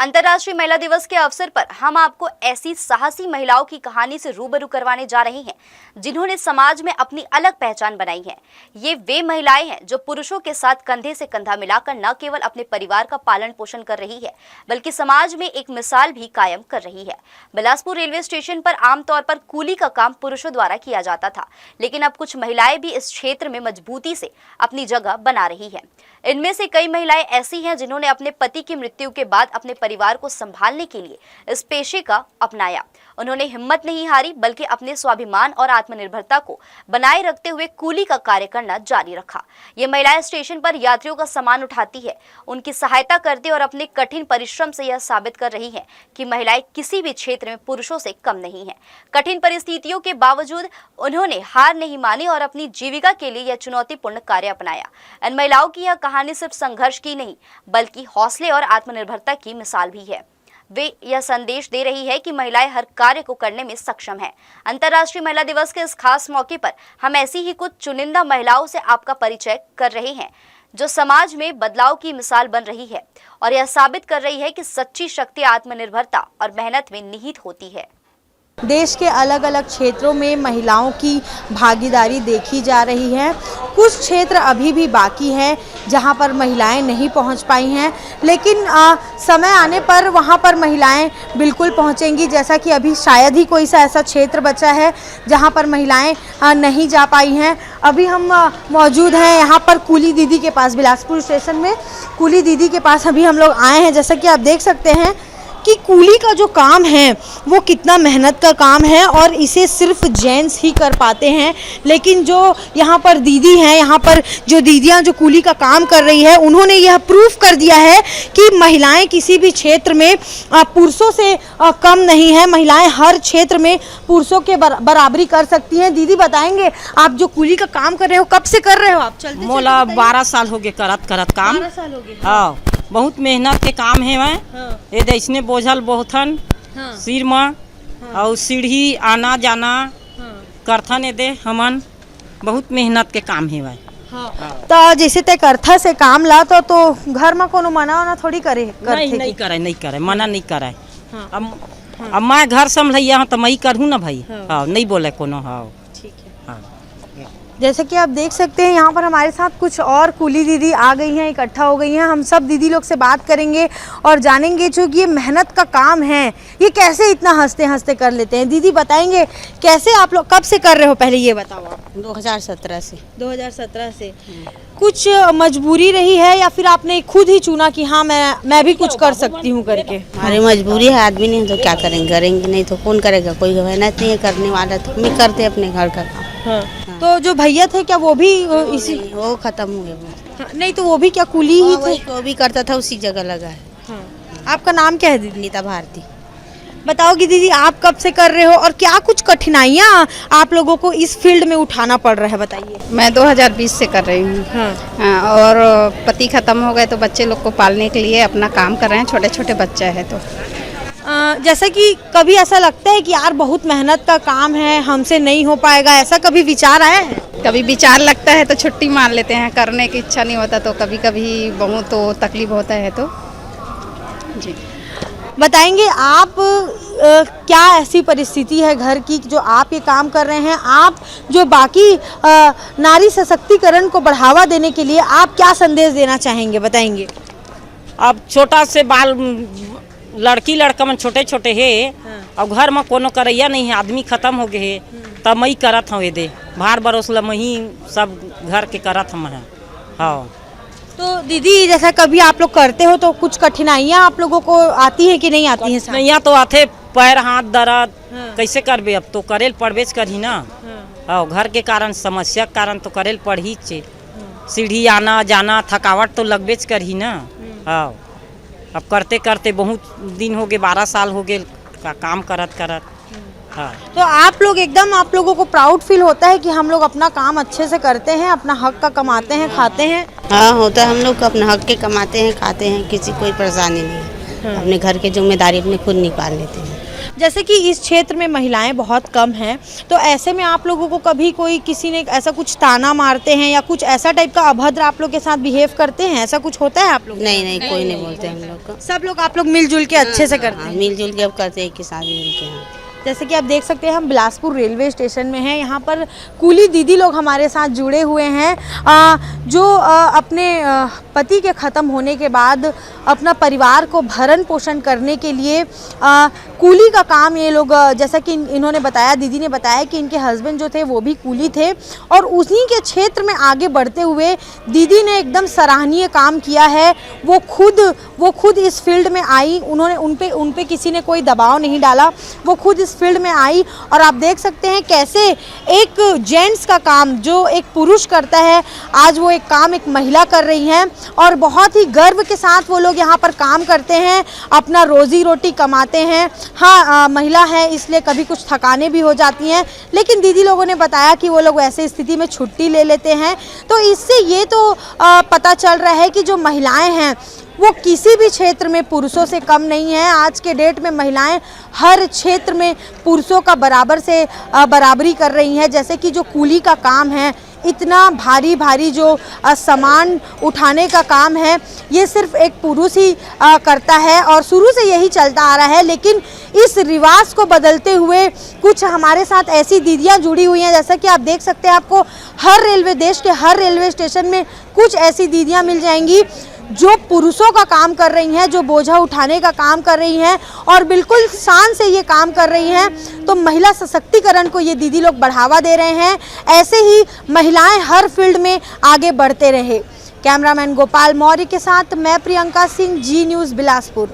अंतर्राष्ट्रीय महिला दिवस के अवसर पर हम आपको ऐसी साहसी महिलाओं की कहानी से रूबरू करवाने जा रहे हैं जिन्होंने समाज में अपनी अलग पहचान बनाई है। ये वे महिलाएं हैं जो पुरुषों के साथ कंधे से कंधा मिलाकर न केवल अपने परिवार का पालन पोषण कर रही है बल्कि समाज में एक मिसाल भी कायम कर रही है। बिलासपुर रेलवे स्टेशन पर आमतौर पर कूली का काम पुरुषों द्वारा किया जाता था, लेकिन अब कुछ महिलाएं भी इस क्षेत्र में मजबूती से अपनी जगह बना रही है। इनमें से कई महिलाएं ऐसी हैं जिन्होंने अपने पति की मृत्यु के बाद अपने परिवार को संभालने के लिए इस पेशे का अपनाया। उन्होंने हिम्मत नहीं हारी बल्कि अपने स्वाभिमान और आत्मनिर्भरता को बनाए रखते हुए कूली का कार्य करना जारी रखा। ये महिलाएं स्टेशन पर यात्रियों का सामान उठाती है, उनकी सहायता करती और अपने कठिन परिश्रम से यह साबित कर रही हैं कि महिलाएं किसी भी क्षेत्र में पुरुषों से कम नहीं हैं। कठिन परिस्थितियों के बावजूद उन्होंने हार नहीं मानी और अपनी जीविका के लिए यह चुनौतीपूर्ण कार्य अपनाया। इन महिलाओं की यह कहानी सिर्फ संघर्ष की नहीं बल्कि हौसले और आत्मनिर्भरता की मिसाल भी है। वे यह संदेश दे रही है कि महिलाएं हर कार्य को करने में सक्षम हैं। अंतर्राष्ट्रीय महिला दिवस के इस खास मौके पर हम ऐसी ही कुछ चुनिंदा महिलाओं से आपका परिचय कर रहे हैं जो समाज में बदलाव की मिसाल बन रही है और यह साबित कर रही है कि सच्ची शक्ति आत्मनिर्भरता और मेहनत में निहित होती है। देश के अलग अलग क्षेत्रों में महिलाओं की भागीदारी देखी जा रही है। कुछ क्षेत्र अभी भी बाकी हैं जहां पर महिलाएं नहीं पहुंच पाई हैं, लेकिन समय आने पर वहां पर महिलाएं बिल्कुल पहुंचेंगी। जैसा कि अभी शायद ही कोई सा ऐसा क्षेत्र बचा है जहां पर महिलाएं नहीं जा पाई हैं। अभी हम मौजूद हैं यहां पर कूली दीदी के पास, बिलासपुर स्टेशन में कूली दीदी के पास अभी हम लोग आए हैं। जैसा कि आप देख सकते हैं कि कूली का जो काम है वो कितना मेहनत का काम है और इसे सिर्फ जेंट्स ही कर पाते हैं, लेकिन जो यहाँ पर दीदी हैं, यहाँ पर जो दीदियाँ जो कूली का काम कर रही है, उन्होंने यह प्रूफ कर दिया है कि महिलाएं किसी भी क्षेत्र में पुरुषों से कम नहीं है। महिलाएं हर क्षेत्र में पुरुषों के बराबरी कर सकती हैं। दीदी बताएंगे, आप जो कूली का काम कर रहे हो कब से कर रहे हो आप? चलते मोला 12 साल हो गए करत काम। 12 साल हो गए। हाँ, बहुत मेहनत के काम है। मैं ये इसने बोझल बहुथन सिर में और सीढ़ी आना जाना करथन ये दे हमन बहुत मेहनत के काम है। मैं तो जैसे ते करथा से काम ला तो घर में कोनो मना थोड़ी करे नहीं करे मना नहीं करे। अब मैं घर संभलैया तो मैं करूँ ना भाई। हाँ, नहीं बोले कोनो। हाँ ठीक है। जैसे कि आप देख सकते हैं यहाँ पर हमारे साथ कुछ और कूली दीदी आ गई हैं, इकट्ठा हो गई हैं। हम सब दीदी लोग से बात करेंगे और जानेंगे जो ये मेहनत का काम है ये कैसे इतना हंसते हंसते कर लेते हैं। दीदी बताएंगे कैसे आप लोग कब से कर रहे हो? पहले ये बताओ आप। 2017 से। 2017 से। कुछ मजबूरी रही है या फिर आपने खुद ही चुना कि हाँ मैं भी कुछ कर सकती हूँ करके? हमारी मजबूरी है, आदमी नहीं तो क्या करेंगे नहीं तो कौन करेगा, कोई मेहनत नहीं है करने वाला तो हम करते अपने घर का काम। हाँ। तो जो भैया थे क्या वो भी इसी? वो खत्म हो गए। नहीं तो वो भी क्या कूली ही थे? वो भी करता था, उसी जगह लगा है। हाँ। आपका नाम क्या है दीदी? नीता भारती। बताओगी दीदी आप कब से कर रहे हो और क्या कुछ कठिनाइयाँ आप लोगों को इस फील्ड में उठाना पड़ रहा है, बताइए। मैं 2020 से कर रही हूँ। हाँ, और पति ख़त्म हो गए तो बच्चे लोग को पालने के लिए अपना काम कर रहे हैं। छोटे छोटे बच्चे हैं तो जैसा कि कभी ऐसा लगता है कि यार बहुत मेहनत का काम है, हमसे नहीं हो पाएगा, ऐसा कभी विचार आया है? कभी विचार लगता है तो छुट्टी मार लेते हैं, करने की इच्छा नहीं होता तो कभी कभी बहुत तो तकलीफ होता है तो जी। बताएंगे आप क्या ऐसी परिस्थिति है घर की जो आप ये काम कर रहे हैं? आप जो बाकी नारी सशक्तिकरण को बढ़ावा देने के लिए आप क्या संदेश देना चाहेंगे, बताएंगे? अब छोटा से बाल लड़की लड़का मन छोटे छोटे है। अब घर में कोनो करैया नहीं है, आदमी खत्म हो गए है तब मैं करत हूँ। ये दे भार बरोस ल मही सब घर के करत हम है। हाँ। तो दीदी जैसा कभी आप लोग करते हो तो कुछ कठिनाइयाँ आप लोगों को आती है कि नहीं आती हैं? नहीं तो आते, पैर हाथ दर्द कैसे करबे, अब तो करेल पड़बेच करही ना। हाँ, घर के कारण समस्या के कारण तो करेल पड़ ही चे। सीढ़ी आना जाना थकावट तो लगबेच करही ना। हाँ, अब करते करते बहुत दिन हो गए, 12 साल हो गए काम करत। हाँ। तो आप लोग एकदम, आप लोगों को प्राउड फील होता है कि हम लोग अपना काम अच्छे से करते हैं, अपना हक का कमाते हैं, खाते हैं? हाँ होता है, हम लोग अपना हक के कमाते हैं, खाते हैं, किसी कोई परेशानी नहीं है। अपने घर के जिम्मेदारी अपने खुद निकाल लेते हैं। जैसे कि इस क्षेत्र में महिलाएं बहुत कम हैं, तो ऐसे में आप लोगों को कभी कोई किसी ने ऐसा कुछ ताना मारते हैं या कुछ ऐसा टाइप का अभद्र आप लोग के साथ बिहेव करते हैं, ऐसा कुछ होता है आप लोग? नहीं, कोई नहीं बोलते हम लोग को। सब लोग आप लोग मिलजुल के अच्छे से करते हैं? मिलजुल के अब करते हैं, एक के साथ मिल के। हाँ, जैसे कि आप देख सकते हैं हम बिलासपुर रेलवे स्टेशन में हैं। यहाँ पर कुली दीदी लोग हमारे साथ जुड़े हुए हैं, जो अपने पति के ख़त्म होने के बाद अपना परिवार को भरण पोषण करने के लिए कूली का काम ये लोग, जैसा कि इन्होंने बताया, दीदी ने बताया कि इनके हस्बैंड जो थे वो भी कूली थे और उन्हीं के क्षेत्र में आगे बढ़ते हुए दीदी ने एकदम सराहनीय काम किया है। वो खुद इस फील्ड में आई, उन्होंने उन पे किसी ने कोई दबाव नहीं डाला, वो खुद इस फील्ड में आई। और आप देख सकते हैं कैसे एक जेंट्स का काम जो एक पुरुष करता है, आज वो एक काम एक महिला कर रही हैं और बहुत ही गर्व के साथ वो लोग यहाँ पर काम करते हैं, अपना रोजी रोटी कमाते हैं। हाँ, महिला है इसलिए कभी कुछ थकाने भी हो जाती हैं, लेकिन दीदी लोगों ने बताया कि वो लोग ऐसे स्थिति में छुट्टी ले लेते हैं। तो इससे ये तो पता चल रहा है कि जो महिलाएं हैं वो किसी भी क्षेत्र में पुरुषों से कम नहीं है। आज के डेट में महिलाएं हर क्षेत्र में पुरुषों का बराबरी कर रही हैं। जैसे कि जो कूली का काम है, इतना भारी जो सामान उठाने का काम है, ये सिर्फ एक पुरुष ही करता है और शुरू से यही चलता आ रहा है। लेकिन इस रिवाज को बदलते हुए कुछ हमारे साथ ऐसी दीदियां जुड़ी हुई हैं, जैसा कि आप देख सकते हैं, आपको देश के हर रेलवे स्टेशन में कुछ ऐसी दीदियां मिल जाएंगी जो पुरुषों का काम कर रही हैं, जो बोझा उठाने का काम कर रही हैं और बिल्कुल शान से ये काम कर रही हैं। तो महिला सशक्तिकरण को ये दीदी लोग बढ़ावा दे रहे हैं। ऐसे ही महिलाएं हर फील्ड में आगे बढ़ते रहे। कैमरामैन गोपाल मौर्य के साथ मैं प्रियंका सिंह, जी न्यूज़ बिलासपुर।